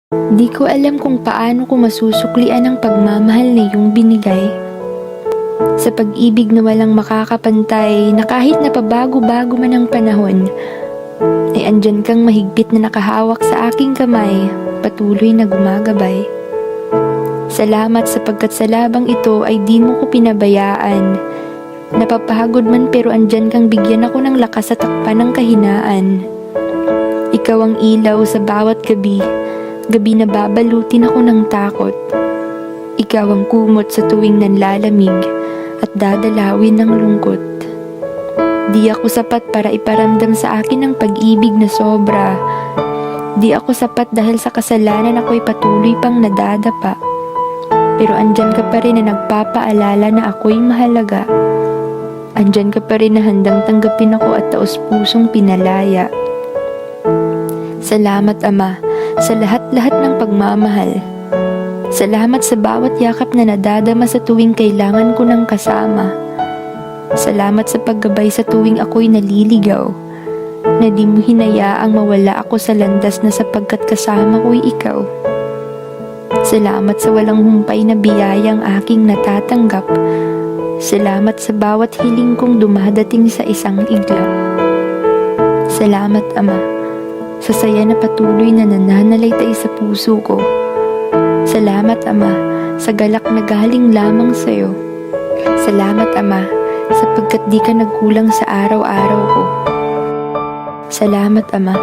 Di ko alam kung paano ko masusuklian ang pagmamahal na iyong binigay. Sa pag-ibig na walang makakapantay, na kahit napabago-bago man ang panahon, ay andyan kang mahigpit na nakahawak sa aking kamay, patuloy na gumagabay. Salamat sapagkat sa labang ito ay di mo ko pinabayaan. Napapagod man pero andyan kang bigyan ako ng lakas sa takpan ng kahinaan. Ikaw ang ilaw sa bawat gabi, gabi na babalutin ako ng takot. Ikaw ang kumot sa tuwing nanlalamig at dadalawin ng lungkot. Di ako sapat para iparamdam sa akin ang pag-ibig na sobra. Di ako sapat dahil sa kasalanan ako'y patuloy pang nadadapa. Pero andyan ka pa rin na nagpapaalala na ako'y mahalaga. Andyan ka pa rin na handang tanggapin ako at taos-pusong pinalaya. Salamat, Ama, sa lahat-lahat ng pagmamahal. Salamat sa bawat yakap na nadadama sa tuwing kailangan ko ng kasama. Salamat sa paggabay sa tuwing ako'y naliligaw, na di mo hinayaang mawala ako sa landas na sapagkat kasama ko'y ikaw. Salamat sa walang humpay na biyayang aking natatanggap. Salamat sa bawat hiling kong dumadating sa isang iglap. Salamat, Ama, sa saya na patuloy na nananalaytay sa puso ko. Salamat, Ama, sa galak na galing lamang sa'yo. Salamat, Ama, sapagkat di ka nagkulang sa araw-araw ko. Salamat, Ama,